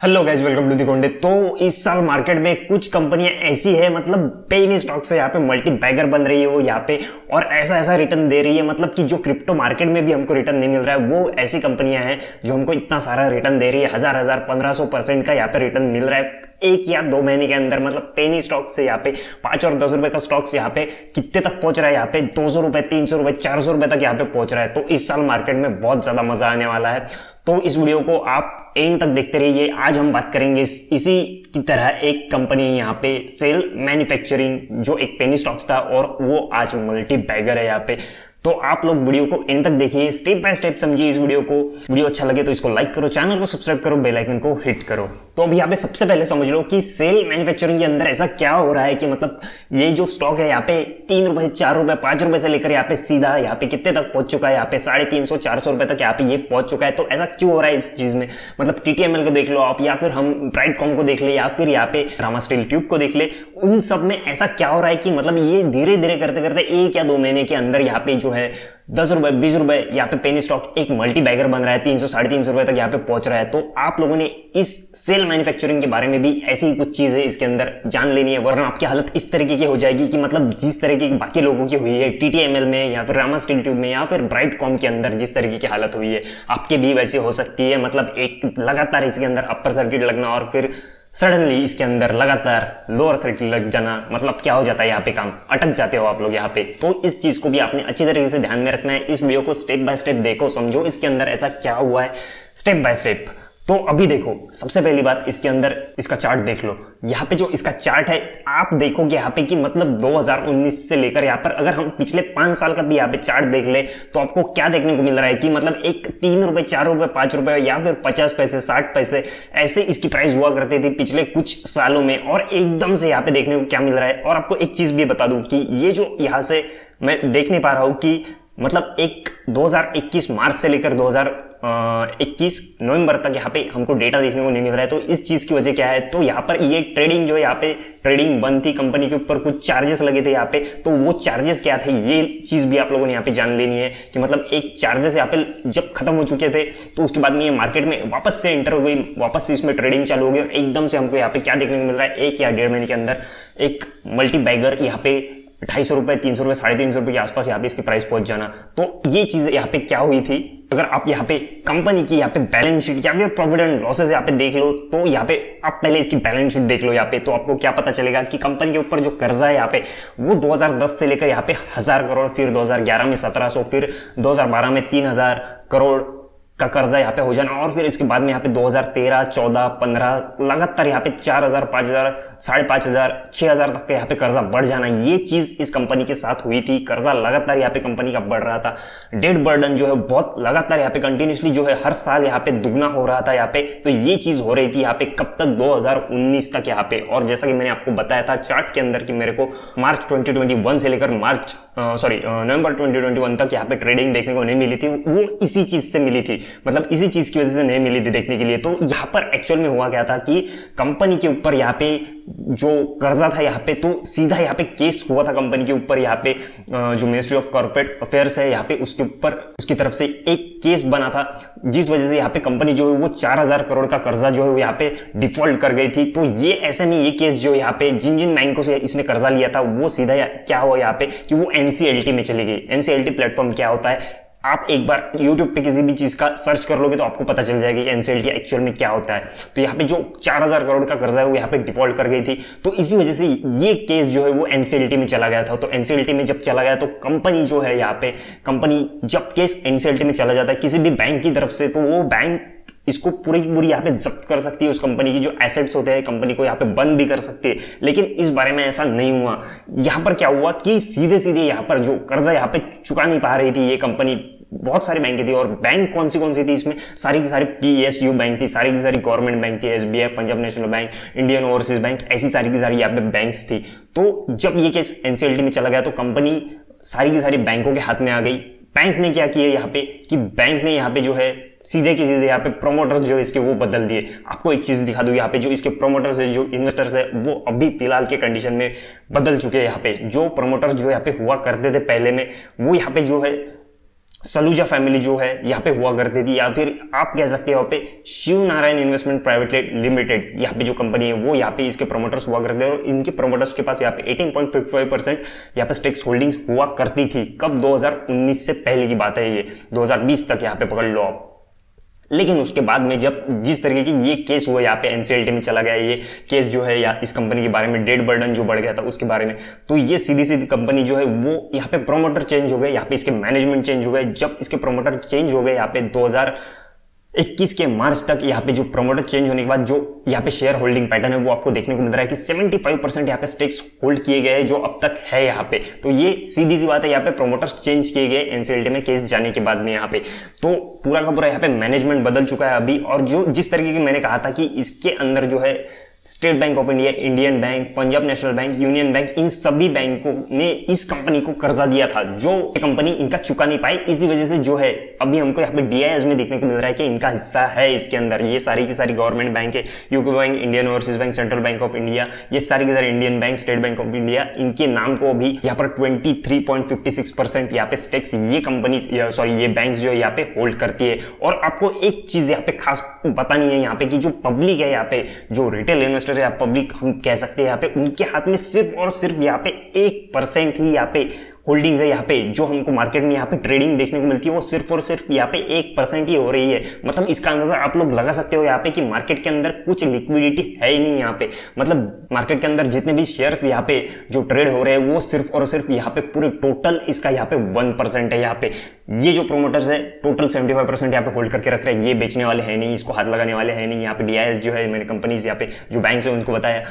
Hello guys, welcome to the कोंडे। तो इस साल मार्केट में कुछ कंपनियां ऐसी है, मतलब पेनी स्टॉक से यहाँ पे मल्टी बैगर बन रही है वो यहाँ पे, और ऐसा ऐसा रिटर्न दे रही है, मतलब कि जो क्रिप्टो मार्केट में भी हमको रिटर्न नहीं मिल रहा है, वो ऐसी कंपनियां हैं जो हमको इतना सारा रिटर्न दे रही है। हजार हजार 1500% का यहाँ पे रिटर्न मिल रहा है एक या दो महीने के अंदर। मतलब पेनी स्टॉक से यहाँ पे 5 और 10 रुपए का स्टॉक्स यहाँ पे कितने तक पहुंच रहा है, यहाँ पे 200 रुपए, 300 रुपए, 400 रुपए तक यहाँ पे पहुंच रहा है। तो इस साल मार्केट में बहुत ज्यादा मजा आने वाला है। तो इस वीडियो को आप एंड तक देखते रहिए। आज हम बात करेंगे इसी की तरह एक कंपनी यहाँ पे सेल मैन्युफैक्चरिंग, जो एक पेनी स्टॉक्स था और वो आज मल्टी बैगर है यहाँ पे। तो आप लोग वीडियो को एंड तक देखिए, स्टेप बाय स्टेप समझिए इस वीडियो को। वीडियो अच्छा लगे तो इसको लाइक करो, चैनल को सब्सक्राइब करो, बेल आइकन को हिट करो। तो अब यहाँ पे सबसे पहले समझ लो कि सेल मैन्युफैक्चरिंग के अंदर ऐसा क्या हो रहा है कि मतलब ये जो स्टॉक है यहाँ पे 3 रुपए, 4 रुपए, 5 रुपए से लेकर यहाँ पे सीधा यहाँ पे कितने तक पहुंच चुका है, यहाँ पे 350, 400 रुपए तक यहाँ पे ये पहुंच चुका है। तो ऐसा क्यों हो रहा है इस चीज में? मतलब टीटीएमएल को देख लो आप, या फिर हम ब्राइटकॉम को देख ले, या फिर यहाँ पे रामा स्टील ट्यूब को देख ले। उन सब में ऐसा क्या हो रहा है कि मतलब ये धीरे धीरे करते करते 1 या 2 महीने के अंदर यहाँ पे जो है 10 रुपए, 20 रुपए यहाँ पे पेनी स्टॉक एक मल्टी बैगर बन रहा है, 300, 350 रुपए तक यहाँ पे पहुंच रहा है। तो आप लोगों ने इस सेल मैन्युफैक्चरिंग के बारे में भी ऐसी ही कुछ चीजें इसके अंदर जान लेनी है, वरना आपकी हालत इस तरीके की हो जाएगी कि मतलब जिस तरीके की बाकी लोगों की हुई है टीटीएमएल में, या फिर रामा स्टील ट्यूब में, या फिर ब्राइटकॉम के अंदर जिस तरीके की हालत हुई है, आपके भी वैसी हो सकती है। मतलब एक लगातार इसके अंदर अपर सर्किट लगना और फिर सडनली इसके अंदर लगातार लोअर सर्किट लग जाना, मतलब क्या हो जाता है यहाँ पे, काम अटक जाते हो आप लोग यहाँ पे। तो इस चीज को भी आपने अच्छी तरीके से ध्यान में रखना है। इस वीडियो को स्टेप बाय स्टेप देखो, समझो इसके अंदर ऐसा क्या हुआ है स्टेप बाय स्टेप। तो अभी देखो, सबसे पहली बात इसके अंदर इसका चार्ट देख लो। यहाँ पे जो इसका चार्ट है आप देखोगे यहाँ पे कि मतलब 2019 से लेकर यहाँ पर अगर हम पिछले 5 साल का भी यहाँ पे चार्ट देख ले तो आपको क्या देखने को मिल रहा है कि मतलब एक 3 रुपए, 4 रुपए, 5 रुपए, या फिर 50 पैसे, 60 पैसे, ऐसे इसकी प्राइस हुआ करती थी पिछले कुछ सालों में। और एकदम से यहाँ पे देखने को क्या मिल रहा है। और आपको एक चीज भी बता दूं कि ये जो यहाँ से मैं देख नहीं पा रहा हूं कि मतलब एक 2021 मार्च से लेकर 2021 नवंबर तक यहाँ पे हमको डेटा देखने को नहीं मिल रहा है। तो इस चीज की वजह क्या है? तो यहाँ पर ये ट्रेडिंग जो है, यहाँ पे ट्रेडिंग बंद थी, कंपनी के ऊपर कुछ चार्जेस लगे थे यहाँ पे। तो वो चार्जेस क्या थे, ये चीज भी आप लोगों ने यहाँ पे जान लेनी है कि मतलब एक चार्जेस यहाँ पे जब खत्म हो चुके थे तो उसके बाद में ये मार्केट में वापस से एंटर हो गई, वापस से इसमें ट्रेडिंग चालू हो गई। और एकदम से हमको यहाँ पे क्या देखने को मिल रहा है, 1 या 1.5 महीने के अंदर एक मल्टी बैगर यहाँ पे 250 रुपए, 300 रुपए, 350 रुपए के आसपास यहाँ पे इसकी प्राइस पहुंच जाना। तो ये चीज यहाँ पे क्या हुई थी? अगर आप यहाँ पे कंपनी की यहाँ पे बैलेंस शीट या फिर प्रॉफिट एंड लॉसेस यहाँ पे देख लो, तो यहाँ पे आप पहले इसकी बैलेंस शीट देख लो यहाँ पे, तो आपको क्या पता चलेगा कि कंपनी के ऊपर जो कर्जा है यहाँ पे वो 2010 से लेकर यहाँ पे 1000 करोड़, फिर 2011 में 1700, फिर 2012 में 3000 करोड़ का कर्जा यहाँ पे हो जाना, और फिर इसके बाद में यहाँ पे 2013, 14, 15 लगातार यहाँ पे 4000, 5000, 5500, 6000 तक का यहाँ पे कर्जा बढ़ जाना। ये चीज इस कंपनी के साथ हुई थी। कर्जा लगातार यहाँ पे कंपनी का बढ़ रहा था। डेट बर्डन जो है बहुत लगातार यहाँ पे कंटिन्यूसली जो है हर साल यहाँ पे दुगना हो रहा था यहाँ पे। तो ये चीज हो रही थी यहाँ पे कब तक? 2019 तक यहाँ पे। और जैसा कि मैंने आपको बताया था चार्ट के अंदर कि मेरे को मार्च 2021 से लेकर नवंबर 2021 तक यहाँ पे ट्रेडिंग देखने को नहीं मिली थी, वो इसी चीज से मिली थी, मतलब इसी चीज की वजह से नहीं मिली थी देखने के लिए। तो यहाँ पर एक्चुअल में हुआ क्या था कि कंपनी के ऊपर यहाँ पे जो कर्जा था यहाँ पे, तो सीधा यहाँ पे केस हुआ था कंपनी के ऊपर। यहाँ पे जो मिनिस्ट्री ऑफ कॉर्पोरेट अफेयर्स है यहाँ पे, उसके ऊपर उसकी तरफ से एक केस बना था, जिस वजह से यहाँ पे कंपनी जो है वो 4000 करोड़ का कर्जा जो है वो यहाँ पे डिफॉल्ट कर गई थी। तो ये ऐसे में ये केस जो यहाँ पे जिन जिन बैंकों से इसने कर्जा लिया था वो सीधा क्या हुआ यहाँ पे कि वो एनसीएलटी में चली गई। एनसीएलटी प्लेटफॉर्म क्या होता है, आप एक बार YouTube पे किसी भी चीज का सर्च कर लोगे तो आपको पता चल जाएगा कि एनसीएलटी एक्चुअल में क्या होता है। तो यहाँ पे जो 4000 करोड़ का कर्जा है वो यहाँ पे डिफॉल्ट कर गई थी। तो इसी वजह से ये केस जो है वो एनसीएलटी में चला गया था। तो एनसीएलटी में जब चला गया तो कंपनी जो है यहाँ पे, कंपनी जब केस एनसीएलटी में चला जाता है किसी भी बैंक की तरफ से, तो वो बैंक इसको पूरी पूरी यहाँ पे जब्त कर सकती है। उस कंपनी की जो एसेट्स होते हैं कंपनी को यहाँ पे बंद भी कर सकती है। लेकिन इस बारे में ऐसा नहीं हुआ। यहाँ पर क्या हुआ कि सीधे सीधे यहाँ पर जो कर्जा यहाँ पे चुका नहीं पा रही थी ये कंपनी, बहुत सारी बैंकें थी। और बैंक कौन सी थी इसमें? सारी की सारी पीएसयू बैंक थी, सारी की सारी गवर्नमेंट बैंक थी, SBI, Punjab National bank, Indian overseas bank, ऐसी सारी की सारी यहाँ पे बैंक्स थी। तो जब ये केस एनसीएलटी में चला गया तो कंपनी सारी की सारी बैंकों के हाथ में आ गई। बैंक ने क्या किया यहाँ पे कि बैंक ने यहाँ पे जो है सीधे के सीधे यहाँ पे प्रोमोटर्स जो इसके वो बदल दिए। आपको एक चीज दिखा दूं, यहाँ पे जो इसके प्रोमोटर्स है, जो इन्वेस्टर्स है, वो अभी फिलहाल के कंडीशन में बदल चुके हैं। यहाँ पे जो प्रोमोटर्स जो यहाँ पे हुआ करते थे पहले में, वो यहाँ पे जो है सलूजा फैमिली जो है यहाँ पे हुआ करती थी, या फिर आप कह सकते हो यहाँ पे Shiv Narayan investment private limited यहाँ पे जो कंपनी है वो यहाँ पे इसके प्रमोटर्स हुआ करते हैं, और इनके प्रमोटर्स के पास यहाँ पे 18.55% यहाँ पे स्टेक्स होल्डिंग हुआ करती थी। कब? 2019 से पहले की बात है, ये 2020 तक यहाँ पे पकड़ लो आप। लेकिन उसके बाद में जब जिस तरीके की ये केस हुआ यहाँ पे एनसीएलटी में चला गया, ये केस जो है या इस कंपनी के बारे में डेट बर्डन जो बढ़ गया था उसके बारे में, तो ये सीधी सीधी कंपनी जो है वो यहाँ पे प्रोमोटर चेंज हो गए, यहाँ पे इसके मैनेजमेंट चेंज हो गए। जब इसके प्रोमोटर चेंज हो गए यहाँ पे 2021 के मार्च तक, यहाँ पे जो प्रोमोटर चेंज होने के बाद जो यहाँ पे शेयर होल्डिंग पैटर्न है वो आपको देखने को मिल रहा है कि 75% यहाँ पे स्टेक्स होल्ड किए गए हैं जो अब तक है यहाँ पे। तो ये सीधी सी बात है, यहाँ पे प्रोमोटर्स चेंज किए गए एनसीएलटी में केस जाने के बाद में यहाँ पे, तो पूरा का पूरा यहाँ पे मैनेजमेंट बदल चुका है अभी। और जो जिस तरीके की मैंने कहा था कि इसके अंदर जो है State Bank of India, Indian Bank, Punjab National Bank, Union Bank, इन सभी बैंकों ने इस कंपनी को कर्जा दिया था जो कंपनी इनका चुका नहीं पाई। इसी वजह से जो है अभी हमको यहाँ पे डीआईएस में देखने को मिल रहा है कि इनका हिस्सा है इसके अंदर। ये सारी की सारी गवर्नमेंट बैंक है, UCO bank, Indian overseas bank, central bank of India, ये सारी की सारी Indian bank, state Bank of India, इनके नाम को अभी यहाँ पर 23.56% यहाँ पे स्टेक्स ये कंपनी ये बैंक जो है यहाँ पे होल्ड करती है। और आपको एक चीज यहाँ पे खास बतानी है यहाँ पे कि जो पब्लिक है यहाँ पे, जो रिटेल इन्वेस्टर या पब्लिक हम कह सकते हैं यहाँ पे, उनके हाथ में सिर्फ और सिर्फ यहाँ पे 1% ही यहाँ पे होल्डिंग्स है। यहाँ पे जो हमको मार्केट में यहाँ पे ट्रेडिंग देखने को मिलती है वो सिर्फ और सिर्फ यहाँ पे 1% ही हो रही है। मतलब इसका अंदाजा आप लोग लगा सकते हो यहाँ पे कि मार्केट के अंदर कुछ लिक्विडिटी है ही नहीं यहाँ पे। मतलब मार्केट के अंदर जितने भी शेयर्स यहाँ पे जो ट्रेड हो रहे हैं वो सिर्फ और सिर्फ यहाँ पे पूरे टोटल इसका यहाँ पे 1% है। यहाँ पे ये जो प्रोमोटर्स है टोटल 75% यहाँ पे होल्ड करके रख रहे हैं, ये बेचने वाले हैं नहीं, इसको हाथ लगाने वाले हैं नहीं। यहाँ पे डीआईएस जो है मैंने कंपनीज यहाँ पे जो बैंक है उनको बताया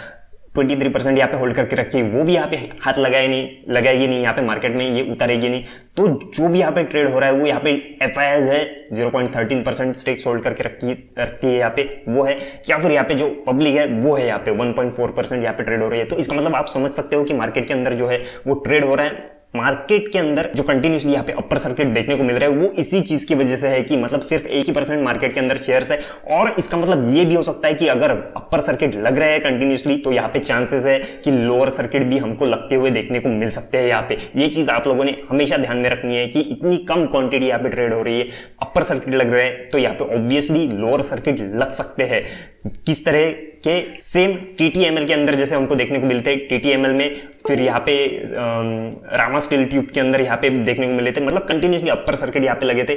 23% यहाँ पे होल्ड करके रखी है, वो भी यहाँ पे हाथ लगाएगी नहीं यहाँ पे मार्केट में, ये उतारेगी नहीं। तो जो भी यहाँ पे ट्रेड हो रहा है वो यहाँ पे एफआईआईज है 0.13% स्टेक्स होल्ड करके रखती है यहाँ पे वो है, या फिर यहाँ पे जो पब्लिक है वो है यहाँ पे 1.4% यहाँ पे ट्रेड हो रही है। तो इसका मतलब आप समझ सकते हो कि मार्केट के अंदर जो है वो ट्रेड हो रहा है। मार्केट के अंदर जो कंटिन्यूसली यहाँ पे अपर सर्किट देखने को मिल रहा है वो इसी चीज की वजह से है कि मतलब सिर्फ 1% मार्केट के अंदर शेयर्स है। और इसका मतलब ये भी हो सकता है कि अगर अपर सर्किट लग रहा है कंटिन्यूसली तो यहाँ पे चांसेस है कि लोअर सर्किट भी हमको लगते हुए देखने को मिल सकते हैं। यहाँ पे ये चीज आप लोगों ने हमेशा ध्यान में रखनी है कि इतनी कम क्वांटिटी यहाँ पे ट्रेड हो रही है, अपर सर्किट लग रहा है तो यहाँ पे ऑब्वियसली लोअर सर्किट लग सकते हैं। किस तरह के? सेम टीटीएमएल के अंदर जैसे हमको देखने को मिलते हैं, टीटीएमएल में फिर यहाँ पे रामा स्टील ट्यूब के अंदर यहाँ पे देखने को मिले थे, मतलब कंटिन्यूसली अपर सर्किट यहाँ पे लगे थे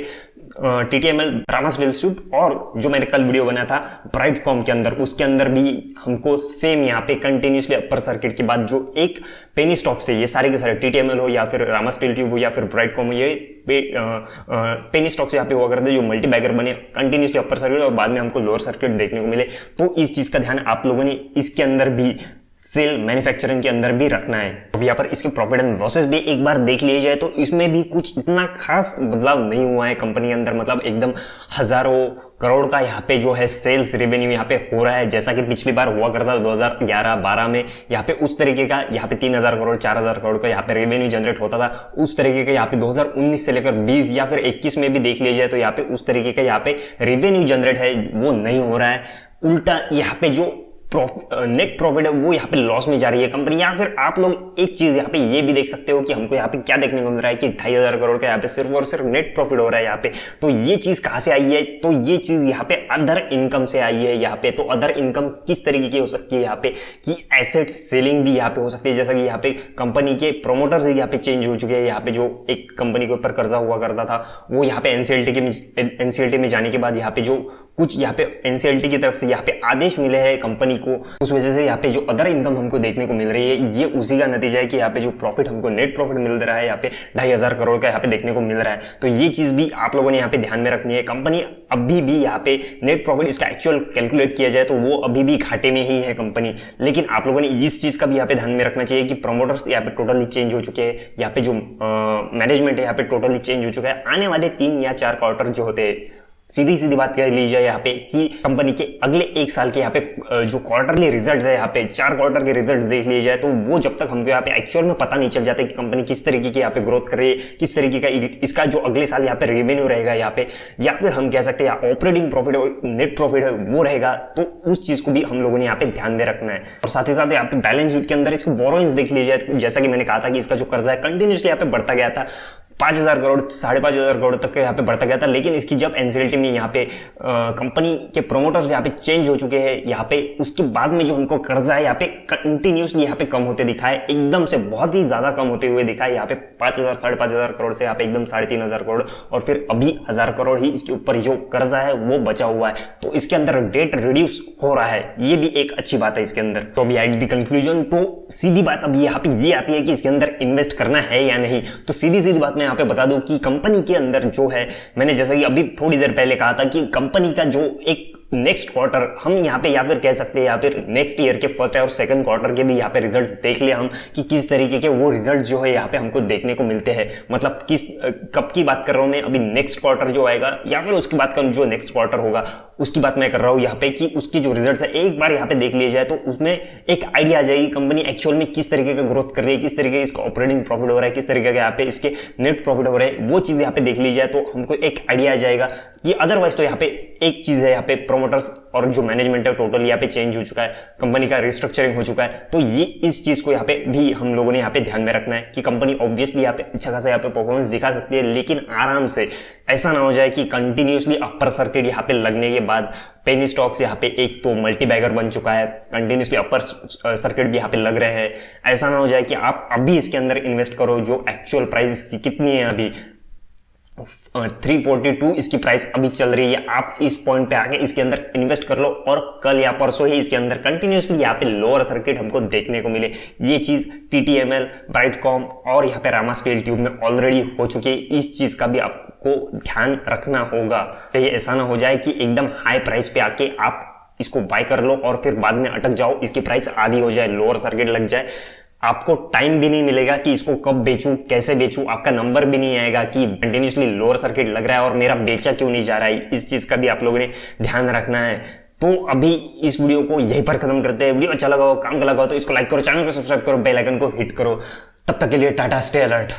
टीटीएमएल, रामा स्टील ट्यूब। और जो मैंने कल वीडियो बनाया था ब्राइटकॉम के अंदर, उसके अंदर भी हमको सेम यहाँ पे कंटिन्यूसली अपर सर्किट के बाद जो एक पेनी स्टॉक से ये सारे के सारे टीटीएमएल हो या फिर रामा स्टील ट्यूब हो या फिर ब्राइटकॉम हो, ये पेनी स्टॉक से यहाँ पे हुआ करते जो मल्टी बैगर बने कंटिन्यूसली अपर सर्किट और बाद में हमको लोअर सर्किट देखने को मिले। तो इस चीज का ध्यान आप लोगों ने इसके अंदर भी सेल मैन्युफैक्चरिंग के अंदर भी रखना है। अब यहाँ पर इसके प्रॉफिट एंड लॉसेस भी एक बार देख लिए जाए तो इसमें भी कुछ इतना खास बदलाव नहीं हुआ है कंपनी के अंदर। मतलब एकदम हजारों करोड़ का यहाँ पे जो है सेल्स रेवेन्यू यहाँ पे हो रहा है, जैसा कि पिछली बार हुआ करता था 2011-12 में यहाँ पे उस तरीके का यहाँ पे 3000 करोड़ 4000 करोड़ का यहाँ पे रेवेन्यू जनरेट होता था। उस तरीके का यहाँ पे 2019 से लेकर 20 या फिर 21 में भी देख लिया जाए तो यहाँ पे उस तरीके का यहाँ पे रेवेन्यू जनरेट है वो नहीं हो रहा है। उल्टा यहाँ पे जो नेट प्रॉफिट है वो यहाँ पे लॉस में जा रही है कंपनी। या फिर आप लोग एक चीज यहाँ पे ये भी देख सकते हो कि हमको यहाँ पे क्या देखने को मिल रहा है कि 2500 करोड़ का यहाँ पे सिर्फ और सिर्फ नेट प्रॉफिट हो रहा है यहाँ पे। तो ये चीज कहाँ से आई है? तो ये चीज यहाँ पे अदर इनकम से आई है यहाँ पे। तो अदर इनकम किस तरीके की हो सकती है यहाँ पे कि एसेट सेलिंग भी यहाँ पे हो सकती है, जैसा कि यहाँ पे कंपनी के प्रोमोटर्स यहाँ पे चेंज हो चुके हैं। यहाँ पे जो एक कंपनी के ऊपर कर्जा हुआ करता था वो यहाँ पे एनसीएलटी में जाने के बाद यहाँ पे जो कुछ यहाँ पे एनसीएलटी की तरफ से यहाँ पे आदेश मिले हैं कंपनी को, उस वजह से यहाँ पे जो अदर इनकम हमको देखने को मिल रही है ये उसी का नतीजा है कि यहाँ पे जो प्रॉफिट हमको नेट प्रॉफिट मिल रहा है यहाँ पे 2500 करोड़ का यहाँ पे देखने को मिल रहा है। तो ये चीज भी आप लोगों ने यहाँ पे ध्यान में रखनी है। कंपनी अभी भी यहाँ पे नेट प्रॉफिट इसका एक्चुअल कैलकुलेट किया जाए तो वो अभी भी घाटे में ही है कंपनी। लेकिन आप लोगों ने इस चीज का भी यहाँ पे ध्यान में रखना चाहिए कि प्रमोटर्स यहाँ पे टोटली चेंज हो चुके हैं, यहाँ पे जो मैनेजमेंट है यहाँ पे टोटली चेंज हो चुका है। आने वाले 3 या 4 क्वार्टर जो होते हैं, सीधी बात कर ली जाए यहाँ पे कि कंपनी के अगले 1 साल के यहाँ पे जो क्वार्टरली रिजल्ट्स है यहाँ पे 4 क्वार्टर के रिजल्ट्स देख लिए जाए तो वो जब तक हमको यहाँ पे एक्चुअल में पता नहीं चल जाता कि कंपनी किस तरीके की यहाँ पे ग्रोथ कर रही है, किस तरीके का इसका जो अगले साल यहाँ पे रेवेन्यू रहेगा यहाँ पे, या फिर हम कह सकते हैं ऑपरेटिंग प्रॉफिट और नेट प्रॉफिट है वो रहेगा, तो उस चीज को भी हम लोगों ने यहाँ पे ध्यान में रखना है। और साथ ही साथ यहाँ पे बैलेंस शीट के अंदर इसको बोरोइंग्स देख लीजिए, जैसा कि मैंने कहा था कि इसका जो कर्जा है कंटिन्यूसली यहाँ पे बढ़ता गया था। 5,000 करोड़ 5,500 करोड़ तक यहाँ पे बढ़ता गया था। लेकिन इसकी जब एनसीएलटी में यहाँ पे कंपनी के प्रोमोटर्स यहाँ पे चेंज हो चुके हैं, यहाँ पे उसके बाद में जो हमको कर्जा है यहाँ पे कंटिन्यूसली यहाँ पे कम होते दिखाए, एकदम से बहुत ही ज्यादा कम होते हुए दिखाए। यहाँ पे 5,000 5,500 करोड़ से यहाँ पे एकदम 3,500 करोड़, और फिर अभी 1,000 करोड़ ही इसके ऊपर जो कर्जा है वो बचा हुआ है। तो इसके अंदर डेट रिड्यूस हो रहा है, ये भी एक अच्छी बात है इसके अंदर। तो अभी एट द कंक्लूजन तो सीधी बात अब यहाँ पे ये आती है कि इसके अंदर इन्वेस्ट करना है या नहीं। तो सीधी बात मैं यहाँ पे बता दूं कि कंपनी के अंदर जो है, मैंने जैसा कि अभी थोड़ी देर पहले कहा था कि कंपनी का जो एक नेक्स्ट क्वार्टर हम यहाँ पे या फिर कह सकते हैं या फिर नेक्स्ट ईयर के फर्स्ट और सेकंड क्वार्टर के भी यहाँ पे रिजल्ट्स देख ले हम कि किस तरीके के वो रिजल्ट जो है यहाँ पे हमको देखने को मिलते हैं। मतलब कब की बात कर रहा हूँ मैं, अभी नेक्स्ट क्वार्टर जो आएगा या फिर उसकी बात करूँ जो नेक्स्ट क्वार्टर होगा उसकी बात मैं कर रहा हूँ यहाँ पे, कि उसकी जो रिजल्ट्स है एक बार यहाँ पे देख लिया जाए तो उसमें एक आइडिया आ जाएगी कंपनी एक्चुअल में किस तरीके का ग्रोथ कर रही है, किस तरीके का इसका ऑपरेटिंग प्रॉफिट हो रहा है, किस तरीके का यहाँ पे इसके नेट प्रॉफिट हो रहा है। वो चीज यहाँ पे देख ली जाए तो हमको एक आइडिया आ जाएगा कि अदरवाइज तो यहाँ पे एक चीज है, यहाँ पे प्रोमोटर्स और जो मैनेजमेंट है टोटल यहाँ पे चेंज हो चुका है, कंपनी का रिस्ट्रक्चरिंग हो चुका है। तो ये इस चीज को यहाँ पे भी हम लोगों ने यहाँ पे ध्यान में रखना है कि कंपनी ऑब्वियसली यहाँ पे अच्छा खासा यहाँ पे परफॉर्मेंस दिखा सकती है, लेकिन आराम से, ऐसा ना हो जाए कि कंटिन्यूसली अपर सर्किट यहाँ पे लगने के बाद पेनी स्टॉक्स यहाँ पे एक तो मल्टी बैगर बन चुका है, कंटिन्यूसली अपर सर्किट भी यहाँ पे लग रहे हैं। ऐसा ना हो जाए कि आप अभी इसके अंदर इन्वेस्ट करो, जो एक्चुअल प्राइस इसकी कितनी है अभी 342 इसकी प्राइस अभी चल रही है, आप इस पॉइंट पे आके इसके अंदर इन्वेस्ट कर लो और कल या परसों ही इसके अंदर कंटिन्यूसली यहाँ पे लोअर सर्किट हमको देखने को मिले। ये चीज TTML, ब्राइटकॉम और यहाँ पे रामा स्टील ट्यूब में ऑलरेडी हो चुकी है। इस चीज का भी आपको ध्यान रखना होगा, तो ये ऐसा ना हो जाए कि एकदम हाई प्राइस पे आके आप इसको बाय कर लो और फिर बाद में अटक जाओ, इसकी प्राइस आधी हो जाए, लोअर सर्किट लग जाए, आपको टाइम भी नहीं मिलेगा कि इसको कब बेचूं, कैसे बेचूं, आपका नंबर भी नहीं आएगा कि कंटिन्यूसली लोअर सर्किट लग रहा है और मेरा बेचा क्यों नहीं जा रहा है। इस चीज का भी आप लोगों ने ध्यान रखना है। तो अभी इस वीडियो को यहीं पर खत्म करते हैं। वीडियो अच्छा लगा हो, काम का लगा हो तो इसको लाइक करो, चैनल को सब्सक्राइब करो, बेल आइकन को हिट करो। तब तक के लिए टाटा, स्टे अलर्ट।